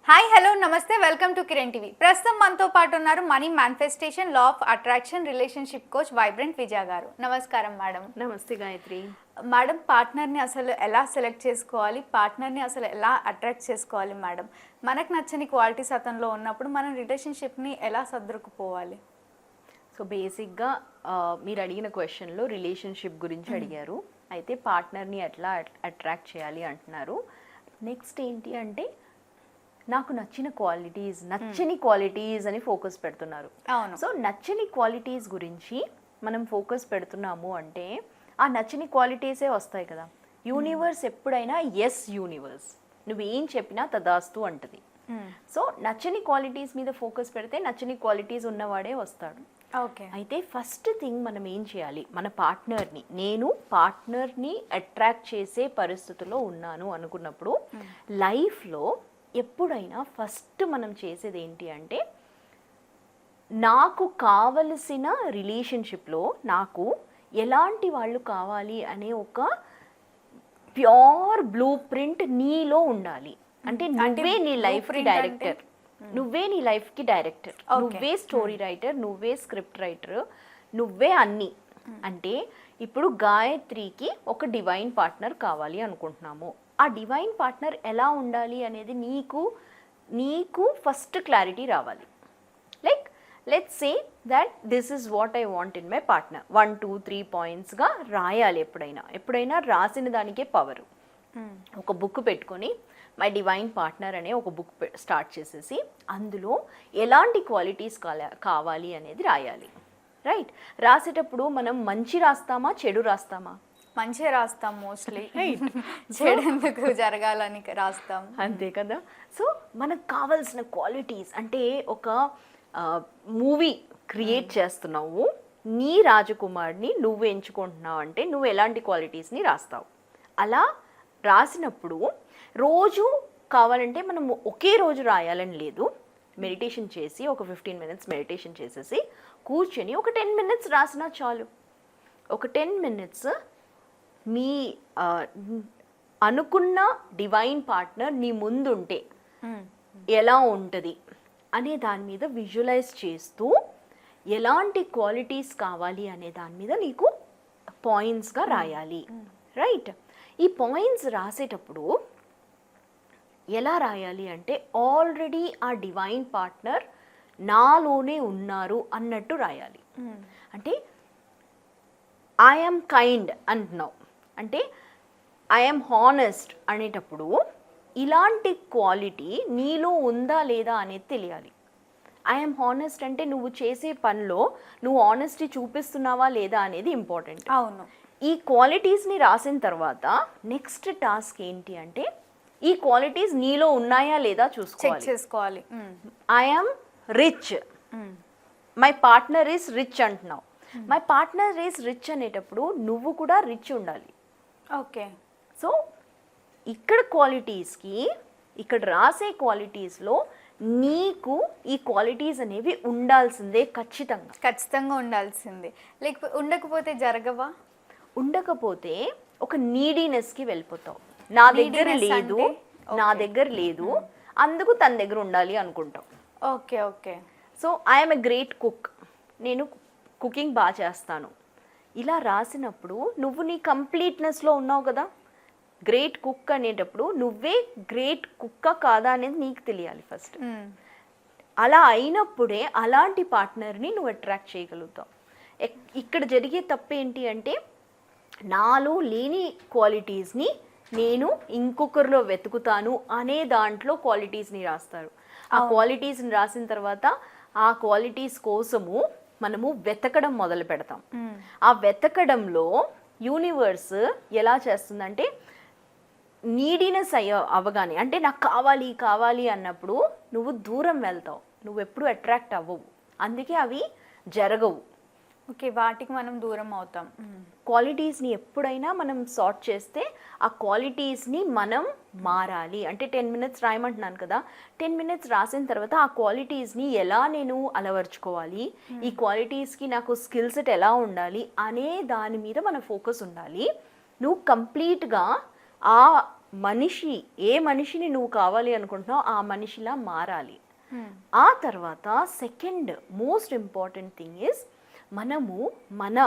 Hi hello నమస్తే welcome to Kiran TV. ప్రస్తుతం మనతో పాటు ఉన్నారు money manifestation, law of attraction, relationship coach vibrant Vijaya garu. నమస్కారం మేడం. నమస్తే గాయత్రి. మేడం, పార్ట్నర్ని అసలు ఎలా సెలెక్ట్ చేసుకోవాలి, పార్ట్నర్ని అసలు ఎలా అట్రాక్ట్ చేసుకోవాలి మేడం? మనకు నచ్చని క్వాలిటీస్ అతనిలో ఉన్నప్పుడు మనం రిలేషన్షిప్ని ఎలా సర్దుకుపోవాలి? సో బేసిక్గా మీరు అడిగిన క్వశ్చన్లో రిలేషన్షిప్ గురించి అడిగారు. అయితే పార్ట్నర్ని ఎట్లా అట్రాక్ట్ చేయాలి అంటున్నారు. నెక్స్ట్ ఏంటి అంటే నాకు నచ్చిన క్వాలిటీస్, నచ్చని క్వాలిటీస్ అని ఫోకస్ పెడుతున్నారు. సో నచ్చని క్వాలిటీస్ గురించి మనం ఫోకస్ పెడుతున్నాము అంటే ఆ నచ్చని క్వాలిటీసే వస్తాయి కదా. యూనివర్స్ ఎప్పుడైనా ఎస్ యూనివర్స్, నువ్వు ఏం చెప్పినా తదాస్తు అంటది. సో నచ్చని క్వాలిటీస్ మీద ఫోకస్ పెడితే నచ్చని క్వాలిటీస్ ఉన్నవాడే వస్తాడు. ఓకే. అయితే ఫస్ట్ థింగ్ మనం ఏం చేయాలి, మన పార్ట్నర్ని, నేను పార్ట్నర్ని అట్రాక్ట్ చేసే పరిస్థితిలో ఉన్నాను అనుకున్నప్పుడు లైఫ్లో ఎప్పుడైనా ఫస్ట్ మనం చేసేది ఏంటి అంటే నాకు కావలసిన రిలేషన్షిప్లో నాకు ఎలాంటి వాళ్ళు కావాలి అనే ఒక ప్యూర్ బ్లూ ప్రింట్ నీలో ఉండాలి. అంటే నువ్వే నీ లైఫ్కి డైరెక్టర్, నువ్వే నీ లైఫ్కి డైరెక్టర్, నువ్వే స్టోరీ రైటర్, నువ్వే స్క్రిప్ట్ రైటర్, నువ్వే అన్నీ. అంటే ఇప్పుడు గాయత్రికి ఒక డివైన్ పార్ట్నర్ కావాలి అనుకుంటున్నాము. ఆ డివైన్ పార్ట్నర్ ఎలా ఉండాలి అనేది నీకు ఫస్ట్ క్లారిటీ రావాలి. Like let's say that this is what I want in my partner. 1 2 3 పాయింట్స్గా రాయాలి. ఎప్పుడైనా రాసిన దానికే పవరు. ఒక బుక్ పెట్టుకొని మై డివైన్ పార్ట్నర్ అనే ఒక బుక్ స్టార్ట్ చేసేసి అందులో ఎలాంటి క్వాలిటీస్ కావాలి అనేది రాయాలి. రైట్. రాసేటప్పుడు మనం మంచి రాస్తామా చెడు రాస్తామా? మంచిగా రాస్తాం మోస్ట్లీ. చెడు ఎందుకు జరగాలని రాస్తాం, అంతే కదా. సో మనకు కావాల్సిన క్వాలిటీస్ అంటే ఒక మూవీ క్రియేట్ చేస్తున్నావు, నీ రాజకుమార్ని నువ్వు ఎంచుకుంటున్నావు అంటే నువ్వు ఎలాంటి క్వాలిటీస్ని రాస్తావు. అలా రాసినప్పుడు రోజు కావాలంటే మనం ఒకే రోజు రాయాలని లేదు. మెడిటేషన్ చేసి ఒక 15 మినిట్స్ మెడిటేషన్ చేసేసి కూర్చొని ఒక 10 మినిట్స్ రాసినా చాలు. ఒక 10 మినిట్స్ మీ అనుకున్న డివైన్ పార్ట్నర్ నీ ముందుంటే ఎలా ఉంటుంది అనే దాని మీద విజువలైజ్ చేస్తూ ఎలాంటి క్వాలిటీస్ కావాలి అనే దాని మీద నీకు పాయింట్స్గా రాయాలి. రైట్. ఈ పాయింట్స్ రాసేటప్పుడు ఎలా రాయాలి అంటే ఆల్రెడీ ఆ డివైన్ పార్ట్నర్ నాలోనే ఉన్నారు అన్నట్టు రాయాలి. అంటే ఐఎమ్ కైండ్ అంటున్నావు అంటే ఐఎమ్ హానెస్ట్ అనేటప్పుడు ఇలాంటి క్వాలిటీ నీలో ఉందా లేదా అనేది తెలియాలి. ఐఎమ్ హానెస్ట్ అంటే నువ్వు చేసే పనిలో నువ్వు ఆనెస్టీ చూపిస్తున్నావా లేదా అనేది ఇంపార్టెంట్. అవును. ఈ క్వాలిటీస్ని రాసిన తర్వాత నెక్స్ట్ టాస్క్ ఏంటి అంటే ఈ క్వాలిటీస్ నీలో ఉన్నాయా లేదా చూసుకోవాలి. I'm rich, my partner is rich అంటున్నావు. మై పార్ట్నర్ ఈస్ రిచ్ అనేటప్పుడు నువ్వు కూడా రిచ్ ఉండాలి. ఓకే. సో ఇక్కడ క్వాలిటీస్కి, ఇక్కడ రాసే క్వాలిటీస్లో నీకు ఈ క్వాలిటీస్ అనేవి ఉండాల్సిందే. ఖచ్చితంగా ఉండాల్సిందే. లేకపోతే ఉండకపోతే జరగవా? ఉండకపోతే ఒక నీడీనెస్కి వెళ్ళిపోతావు. నా దగ్గర లేదు అందుకు తన దగ్గర ఉండాలి అనుకుంటావు. Okay okay. So I'm a great cook, నేను కుకింగ్ బాగా చేస్తాను. ఇలా రాసినప్పుడు నువ్వు నీ కంప్లీట్నెస్లో ఉన్నావు కదా. గ్రేట్ కుక్ అనేటప్పుడు నువ్వే గ్రేట్ కుక్క కాదా అనేది నీకు తెలియాలి ఫస్ట్. అలా అయినప్పుడే అలాంటి పార్ట్నర్ని నువ్వు అట్రాక్ట్ చేయగలుగుతావు. ఇక్కడ జరిగే తప్పు ఏంటి అంటే నాలో లేని క్వాలిటీస్ని నేను ఇంకొకరిలో వెతుకుతాను అనే దాంట్లో క్వాలిటీస్ని రాస్తారు. ఆ క్వాలిటీస్ని రాసిన తర్వాత ఆ క్వాలిటీస్ కోసము మనము వెతకడం మొదలు పెడతాం. ఆ వెతకడంలో యూనివర్స్ ఎలా చేస్తుందంటే నీడీనెస్ అవ్వగానే అంటే నాకు కావాలి అన్నప్పుడు నువ్వు దూరం వెళ్తావు, నువ్వు ఎప్పుడు అట్రాక్ట్ అవ్వవు. అందుకే అవి జరగవు. ఓకే. వాటికి మనం దూరం అవుతాం. క్వాలిటీస్ని ఎప్పుడైనా మనం సార్ట్ చేస్తే ఆ క్వాలిటీస్ని మనం మారాలి. అంటే 10 మినిట్స్ రాయమంటున్నాను కదా, 10 మినిట్స్ రాసిన తర్వాత ఆ క్వాలిటీస్ని ఎలా నేను అలవర్చుకోవాలి, ఈ క్వాలిటీస్కి నాకు స్కిల్ సెట్ ఎలా ఉండాలి అనే దాని మీద మన ఫోకస్ ఉండాలి. నువ్వు కంప్లీట్గా ఆ ఏ మనిషిని నువ్వు కావాలి అనుకుంటున్నావు ఆ మనిషిలా మారాలి. ఆ తర్వాత second most important thing is మనము మన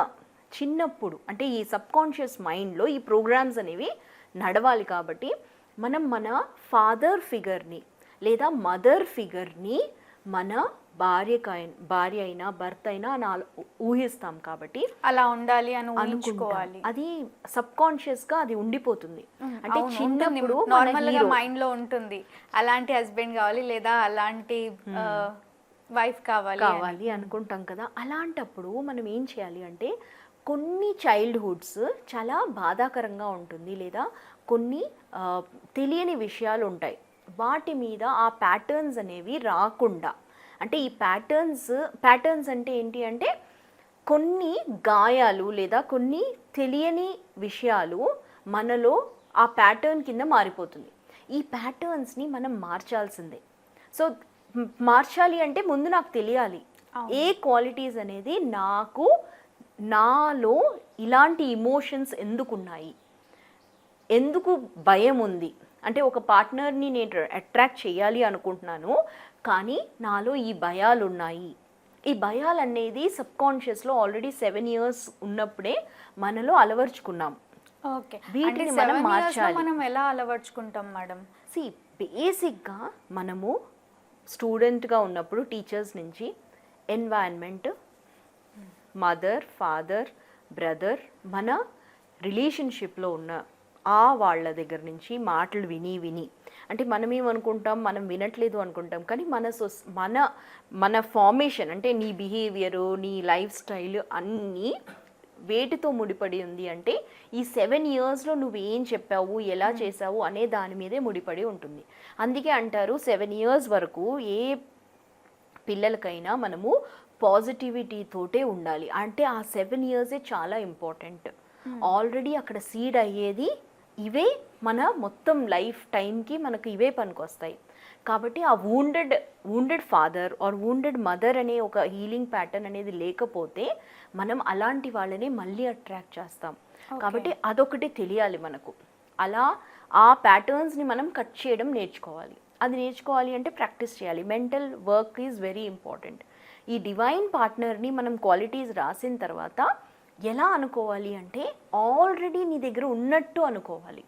చిన్నప్పుడు అంటే ఈ సబ్కాన్షియస్ మైండ్లో ఈ ప్రోగ్రామ్స్ అనేవి నడవాలి. కాబట్టి మనం మన ఫాదర్ ఫిగర్ని లేదా మదర్ ఫిగర్ని మన భార్య అయినా భర్త అయినా ఊహిస్తాం. కాబట్టి అలా ఉండాలి అని ఊహించుకోవాలి. అది సబ్కాన్షియస్ గా అది ఉండిపోతుంది. అంటే చిన్నప్పుడు నార్మల్ గా మైండ్ లో ఉంటుంది అలాంటి హస్బెండ్ కావాలి లేదా అలాంటి వైఫ్ కావాలి అనుకుంటాం కదా. అలాంటప్పుడు మనం ఏం చేయాలి అంటే కొన్ని చైల్డ్హుడ్స్ చాలా బాధాకరంగా ఉంటుంది లేదా కొన్ని తెలియని విషయాలు ఉంటాయి. వాటి మీద ఆ ప్యాటర్న్స్ అనేవి రాకుండా, అంటే ఈ ప్యాటర్న్స్ అంటే ఏంటి అంటే కొన్ని గాయాలు లేదా కొన్ని తెలియని విషయాలు మనలో ఆ ప్యాటర్న్ కింద మారిపోతుంది. ఈ ప్యాటర్న్స్ని మనం మార్చాల్సిందే. సో మార్చాలి అంటే ముందు నాకు తెలియాలి ఏ క్వాలిటీస్ అనేది నాలో ఇలాంటి ఇమోషన్స్ ఎందుకున్నాయి, ఎందుకు భయం ఉంది. అంటే ఒక పార్ట్నర్ని నేను అట్రాక్ట్ చేయాలి అనుకుంటున్నాను కానీ నాలో ఈ భయాలు ఉన్నాయి. ఈ భయాలు అనేది సబ్కాన్షియస్లో ఆల్రెడీ 7 years ఉన్నప్పుడే మనలో అలవర్చుకున్నాం. ఓకే, వీటిని మనం మార్చాలి. మనం ఎలా అలవర్చుకుంటాం మేడం? బేసిక్గా మనము స్టూడెంట్గా ఉన్నప్పుడు టీచర్స్ నుంచి ఎన్వైరన్మెంట్, మదర్, ఫాదర్, బ్రదర్, మన రిలేషన్షిప్లో ఉన్న వాళ్ళ దగ్గర నుంచి మాటలు విని అంటే మనం ఏమనుకుంటాం, మనం వినట్లేదు అనుకుంటాం. కానీ మన ఫార్మేషన్ అంటే నీ బిహేవియరు, నీ లైఫ్ స్టైల్ అన్నీ వేటితో ముడిపడి ఉంది అంటే ఈ 7 yearsలో నువ్వు ఏం చెప్పావు, ఎలా చేసావు అనే దాని మీదే ముడిపడి ఉంటుంది. అందుకే అంటారు 7 years వరకు ఏ పిల్లలకైనా మనము పాజిటివిటీ తోటే ఉండాలి. అంటే ఆ 7 years చాలా ఇంపార్టెంట్. ఆల్రెడీ అక్కడ సీడ్ అయ్యేది ఇవే మన మొత్తం లైఫ్ టైంకి మనకు ఇవే పనికొస్తాయి. కాబట్టి ఆ wounded father or wounded mother అనే ఒక హీలింగ్ ప్యాటర్న్ అనేది లేకపోతే మనం అలాంటి వాళ్ళని మళ్ళీ అట్రాక్ట్ చేస్తాం. కాబట్టి అదొకటి తెలియాలి మనకు. అలా ఆ ప్యాటర్న్స్ని మనం కట్ చేయడం నేర్చుకోవాలి. అది నేర్చుకోవాలి అంటే ప్రాక్టీస్ చేయాలి. Mental work is very important. ఈ డివైన్ పార్ట్నర్ని మనం క్వాలిటీస్ రాసిన తర్వాత ఎలా అనుకోవాలి అంటే ఆల్రెడీ నీ దగ్గర ఉన్నట్టు అనుకోవాలి.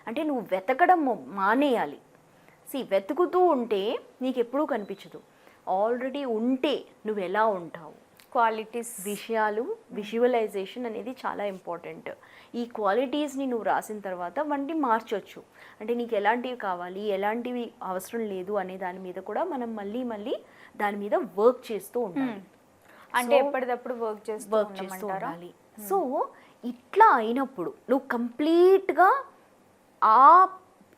అంటే నువ్వు వెతకడం మానేయాలి. వెతుకుతూ ఉంటే నీకు ఎప్పుడూ కనిపించదు. ఆల్రెడీ ఉంటే నువ్వు ఎలా ఉంటావు, క్వాలిటీస్, విషయాలు, విజువలైజేషన్ అనేది చాలా ఇంపార్టెంట్. ఈ క్వాలిటీస్ని నువ్వు రాసిన తర్వాత వంటి మార్చొచ్చు. అంటే నీకు ఎలాంటివి కావాలి, ఎలాంటివి అవసరం లేదు అనే దాని మీద కూడా మనం మళ్ళీ దాని మీద వర్క్ చేస్తూ ఉండాలి. అంటే ఎప్పటికప్పుడు వర్క్ చేస్తూ ఉండాలి. సో ఇట్లా అయినప్పుడు నువ్వు కంప్లీట్గా ఆ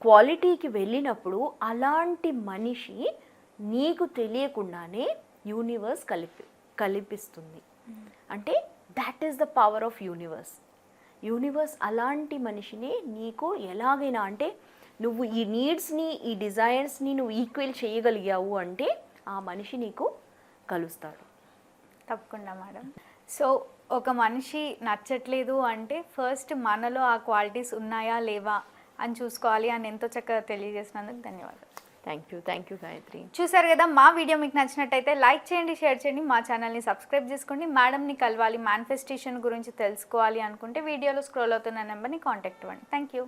క్వాలిటీకి వెళ్ళినప్పుడు అలాంటి మనిషి నీకు తెలియకుండానే యూనివర్స్ కల్పిస్తుంది. అంటే that is the power of universe అలాంటి మనిషిని నీకు ఎలాగైనా అంటే నువ్వు ఈ నీడ్స్ని, ఈ డిజైర్స్ని నువ్వు ఈక్వల్ చేయగలిగావు అంటే ఆ మనిషి నీకు కలుస్తాడు. తప్పకుండా మేడం. సో ఒక మనిషి నచ్చట్లేదు అంటే ఫస్ట్ మనలో ఆ క్వాలిటీస్ ఉన్నాయా లేవా అని చూసుకోవాలి అని ఎంతో చక్కగా తెలియజేసినందుకు ధన్యవాదాలు. Thank you Gayatri. చూసారు కదా, మా వీడియో మీకు నచ్చినట్టయితే లైక్ చేయండి, షేర్ చేయండి, మా ఛానల్ని సబ్స్క్రైబ్ చేసుకోండి. మేడంని కలవాలి, మేనిఫెస్టేషన్ గురించి తెలుసుకోవాలి అనుకుంటే వీడియోలో స్క్రోల్ అవుతున్న నెంబర్ని కాంటాక్ట్ అవ్వండి. Thank you.